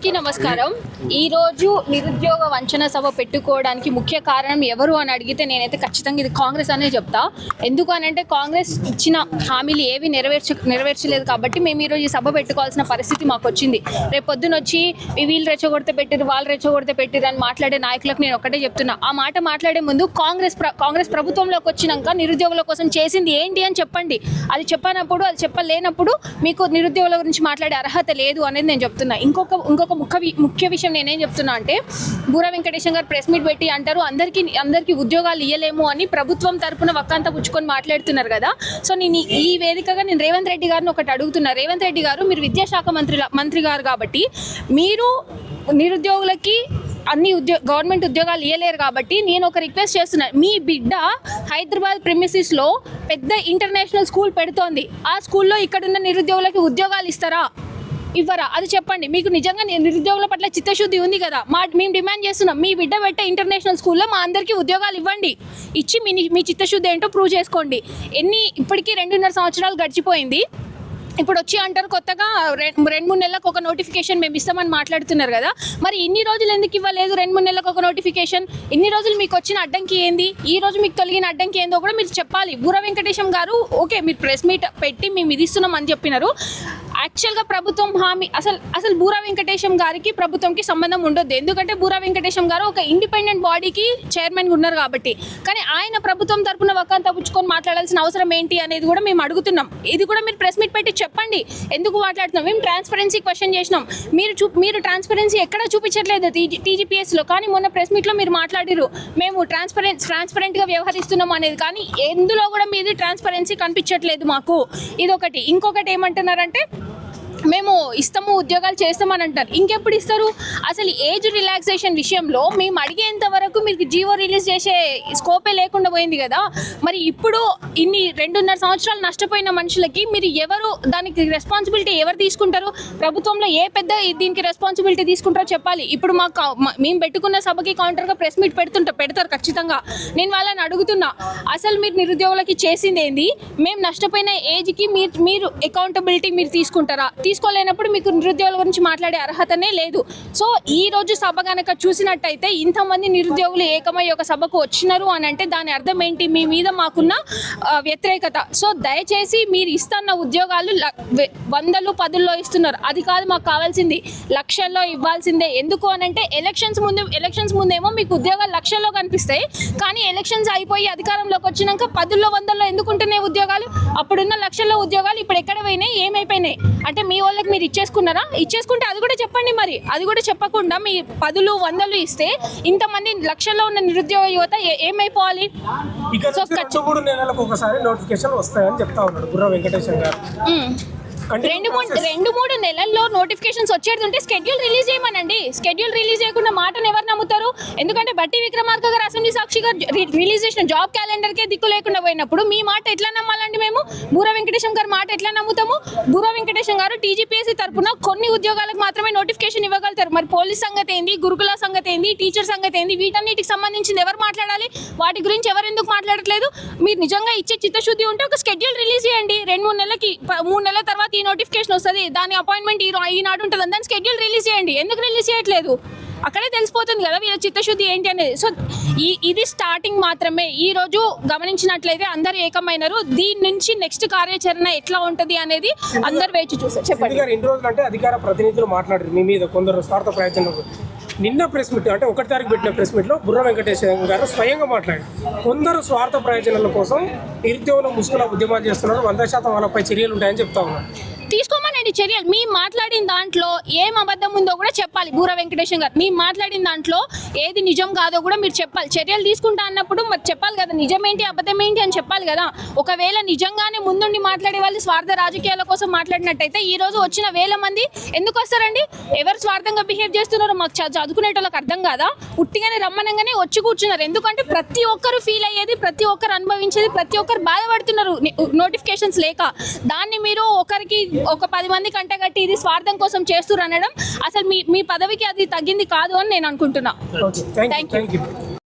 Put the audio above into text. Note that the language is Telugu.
అందరికీ నమస్కారం. ఈ రోజు నిరుద్యోగ వంచన సభ పెట్టుకోవడానికి ముఖ్య కారణం ఎవరు అని అడిగితే ఖచ్చితంగా ఇది కాంగ్రెస్ అనే చెప్తా. ఎందుకు అనంటే కాంగ్రెస్ ఇచ్చిన హామీలు ఏవి నెరవేర్చలేదు కాబట్టి మేము ఈరోజు ఈ సభ పెట్టుకోవాల్సిన పరిస్థితి మాకు వచ్చింది. రేపు పొద్దున వచ్చి వీళ్ళు రెచ్చగొడితే పెట్టిరు, వాళ్ళు రెచ్చగొడితే పెట్టిరు అని మాట్లాడే నాయకులకు నేను ఒకటే చెప్తున్నా, ఆ మాట మాట్లాడే ముందు కాంగ్రెస్ ప్రభుత్వంలోకి వచ్చినాక నిరుద్యోగుల కోసం చేసింది ఏంటి అని చెప్పండి. అది చెప్పలేనప్పుడు మీకు నిరుద్యోగుల గురించి మాట్లాడే అర్హత లేదు అనేది నేను చెప్తున్నా. ఇంకొక ముఖ్య విషయం నేనేం చెప్తున్నా అంటే, బూర వెంకటేశం గారు ప్రెస్ మీట్ పెట్టి అంటారు అందరికీ ఉద్యోగాలు ఇవ్వలేము అని ప్రభుత్వం తరపున వక్కంతా పుచ్చుకొని మాట్లాడుతున్నారు కదా. సో నేను ఈ వేదికగా నేను రేవంత్ రెడ్డి గారిని ఒకటి అడుగుతున్నా. రేవంత్ రెడ్డి గారు, మీరు విద్యాశాఖ మంత్రి గారు కాబట్టి మీరు నిరుద్యోగులకి గవర్నమెంట్ ఉద్యోగాలు ఇవ్వలేరు కాబట్టి నేను ఒక రిక్వెస్ట్ చేస్తున్నా. మీ బిడ్డ హైదరాబాద్ ప్రెమిసెస్లో పెద్ద ఇంటర్నేషనల్ స్కూల్ పెడుతోంది. ఆ స్కూల్లో ఇక్కడున్న నిరుద్యోగులకి ఉద్యోగాలు ఇస్తారా, ఇవ్వరా? అది చెప్పండి. మీకు నిజంగా నిరుద్యోగుల పట్ల చిత్తశుద్ధి ఉంది కదా? మేము డిమాండ్ చేస్తున్నాం, మీ బిడ్డ పెట్టే ఇంటర్నేషనల్ స్కూల్లో మా అందరికీ ఉద్యోగాలు ఇవ్వండి. ఇచ్చి మీ చిత్తశుద్ధి ఏంటో ప్రూవ్ చేసుకోండి. ఇప్పటికీ 2.5 సంవత్సరాలు గడిచిపోయింది. ఇప్పుడు వచ్చి అంటారు కొత్తగా 2-3 నెలలకు ఒక నోటిఫికేషన్ మేము ఇస్తామని మాట్లాడుతున్నారు కదా. మరి ఇన్ని రోజులు ఎందుకు ఇవ్వలేదు? 2-3 నెలలకు ఒక నోటిఫికేషన్. ఇన్ని రోజులు మీకు వచ్చిన అడ్డంకి ఏంది? ఈ రోజు మీకు తొలగిన అడ్డంకి ఏందో కూడా మీరు చెప్పాలి. బూర వెంకటేశం గారు ఓకే, మీరు ప్రెస్ మీట్ పెట్టి మేము ఇది ఇస్తున్నాం అని చెప్పినారు. యాక్చువల్గా ప్రభుత్వం హామీ అసలు బూర వెంకటేశం గారికి ప్రభుత్వంకి సంబంధం ఉండొద్దు. ఎందుకంటే బూర వెంకటేశం గారు ఒక ఇండిపెండెంట్ బాడీకి చైర్మన్గా ఉన్నారు కాబట్టి. కానీ ఆయన ప్రభుత్వం తరపున వక్కంతా పుచ్చుకొని మాట్లాడాల్సిన అవసరం ఏంటి అనేది కూడా మేము అడుగుతున్నాం. ఇది కూడా మీరు ప్రెస్ మీట్ పెట్టి చెప్పండి, ఎందుకు మాట్లాడుతున్నాం. మేము ట్రాన్స్పరెన్సీ క్వశ్చన్ చేసినాం. మీరు ట్రాన్స్పరెన్సీ ఎక్కడ చూపించట్లేదు టీజీపీఎస్లో. కానీ మొన్న ప్రెస్ మీట్లో మీరు మాట్లాడిరు మేము ట్రాన్స్పరెంట్గా వ్యవహరిస్తున్నాం అనేది. కానీ ఎందులో కూడా మీది ట్రాన్స్పరెన్సీ కనిపించట్లేదు మాకు. ఇదొకటి. ఇంకొకటి ఏమంటున్నారంటే, మేము ఇస్తాము, ఉద్యోగాలు చేస్తామని అంటారు. ఇంకెప్పుడు ఇస్తారు? అసలు ఏజ్ రిలాక్సేషన్ విషయంలో మేము అడిగేంత వరకు మీకు జీవో రిలీజ్ చేసే స్కోపే లేకుండా పోయింది కదా. మరి ఇప్పుడు 2.5 సంవత్సరాలు నష్టపోయిన మనుషులకి మీరు దానికి రెస్పాన్సిబిలిటీ ఎవరు తీసుకుంటారు? ప్రభుత్వంలో ఏ పెద్ద దీనికి రెస్పాన్సిబిలిటీ తీసుకుంటారో చెప్పాలి. ఇప్పుడు మేము పెట్టుకున్న సభకి కౌంటర్గా ప్రెస్ మీట్ పెడతారు ఖచ్చితంగా. నేను వాళ్ళని అడుగుతున్నా, అసలు మీరు నిరుద్యోగులకి చేసింది ఏంది? మేము నష్టపోయిన ఏజ్కి మీరు అకౌంటబిలిటీ మీరు తీసుకుంటారా? తీసుకోలేనప్పుడు మీకు నిరుద్యోగుల గురించి మాట్లాడే అర్హతనే లేదు. సో ఈ రోజు సభ కనుక చూసినట్టయితే ఇంతమంది నిరుద్యోగులు ఏకమై ఒక సభకు వచ్చినారు అని అంటే దాని అర్థం ఏంటి? మీ మీద మాకున్న వ్యతిరేకత. సో దయచేసి మీరు ఇస్తున్న ఉద్యోగాలు 100, 10లో ఇస్తున్నారు. అది కాదు మాకు కావాల్సింది, లక్షల్లో ఇవ్వాల్సిందే. ఎందుకు అని అంటే ఎలక్షన్స్ ముందేమో మీకు ఉద్యోగాలు లక్షల్లో కనిపిస్తాయి. కానీ ఎలక్షన్స్ అయిపోయి అధికారంలోకి వచ్చినాక 10లో, 100లో ఎందుకుంటున్నాయి ఉద్యోగాలు? అప్పుడున్న లక్షల్లో ఉద్యోగాలు ఇప్పుడు ఎక్కడ పోయినాయి, ఏమైపోయినాయి? అంటే మీ వాళ్ళకి మీరు ఇచ్చేసుకున్నారా? ఇచ్చేసుకుంటే అది కూడా చెప్పండి. మరి అది కూడా చెప్పకుండా మీ 10లు, 100లు ఇస్తే ఇంతమంది లక్షల్లో ఉన్న నిరుద్యోగ యువత ఏమైపోవాలి? 2-3 నెలలకు ఒకసారి నోటిఫికేషన్ వస్తాయని చెప్తా ఉన్నాడు బుర్ర వెంకటేశం గారు. 2-3 నెలల్లో నోటిఫికేషన్స్ వచ్చేది ఉంటే స్కెడ్యూల్ రిలీజ్ చేయమనండి. స్కెడ్యూల్ రిలీజ్ చేయకుండా మాటను ఎవరు నమ్ముతారు? ఎందుకంటే బట్టి విక్రమార్క గారు అసెంబ్లీ సాక్షిగా రిలీజ్ చేసిన జాబ్ క్యాలెండర్కే దిక్కు లేకుండా పోయినప్పుడు మీ మాట ఎట్లా నమ్మాలండి? మేము బూర వెంకటేశం గారు మాట ఎట్లా నమ్ముతాము? బూర వెంకటేశం గారు టీజీపీఎస్సీ తరఫున కొన్ని ఉద్యోగాలకు మాత్రమే నోటిఫికేషన్ ఇవ్వగలుగుతారు. మరి పోలీస్ సంగతి ఏంది, గురుకుల సంగతి ఏంది, టీచర్ సంగతి ఏంది? వీటన్నిటికి సంబంధించింది ఎవరు మాట్లాడాలి? వాటి గురించి ఎవరు ఎందుకు మాట్లాడట్లేదు? మీరు నిజంగా ఇచ్చే చిత్తశుద్ధి ఉంటే ఒక స్కెడ్యూల్ రిలీజ్ చేయండి. 2-3 నెలలకి, 3 నెలల తర్వాత ఈ నోటిఫికేషన్ వస్తుంది, దాని అపాయింట్మెంట్ ఈనాడు ఉంటుంది, దాని స్కెడ్యూల్ రిలీజ్ చేయండి. ఎందుకు రిలీజ్ చేయట్లేదు? అక్కడే తెలిసిపోతుంది కదా వీళ్ళ చిత్తశుద్ధి ఏంటి అనేది. సో ఇది స్టార్టింగ్ మాత్రమే. ఈ రోజు గమనించినట్లయితే అందరు ఏకమైనారు. దీని నుంచి నెక్స్ట్ కార్యాచరణ ఎట్లా ఉంటుంది అనేది అందరు వేచి చూస్తారు. చెప్పండి. 2 రోజులు అంటే అధికార ప్రతినిధులు మాట్లాడారు మీ మీద కొందరు స్వార్థ ప్రయోజనాలు. నిన్న ప్రెస్ మీట్ అంటే 1 తారీఖు పెట్టిన ప్రెస్ మీట్లో బుర్ర వెంకటేశం గారు స్వయంగా మాట్లాడారు. కొందరు స్వార్థ ప్రయోజనాల కోసం నిరుద్యోగుల ముసుగుల ఉద్యమాలు చేస్తున్నారు, 100% వాళ్ళపై చర్యలు ఉంటాయని చెప్తా ఉన్నారు. తీసుకోమనండి చర్యలు. మీ మాట్లాడిన దాంట్లో ఏం అబద్ధం ఉందో కూడా చెప్పాలి. బూర వెంకటేశం గారు మీ మాట్లాడిన దాంట్లో ఏది నిజం కాదో కూడా మీరు చెప్పాలి. చర్యలు తీసుకుంటా అన్నప్పుడు మరి చెప్పాలి కదా, నిజం ఏంటి అబద్ధం ఏంటి అని చెప్పాలి కదా. ఒకవేళ నిజంగానే ముందుండి మాట్లాడే వాళ్ళు స్వార్థ రాజకీయాల కోసం మాట్లాడినట్టయితే ఈ రోజు వచ్చిన 1000 మంది ఎందుకు వస్తారండి? ఎవరు స్వార్థంగా బిహేవ్ చేస్తున్నారో మాకు చదువుకునేటోళ్ళకి అర్థం కాదా? ఉట్టిగానే రమ్మనంగానే వచ్చి కూర్చున్నారు. ఎందుకంటే ప్రతి ఒక్కరు ఫీల్ అయ్యేది, ప్రతి ఒక్కరు అనుభవించేది, ప్రతి ఒక్కరు బాధపడుతున్నారు నోటిఫికేషన్స్ లేక. దాన్ని మీరు ఒక 10 మంది కంట కట్టి ఇది స్వార్థం కోసం చేస్తున్నారు అనడం అసలు మీ పదవికి అది తగ్గింది కాదు అని నేను అనుకుంటున్నా. Thank you.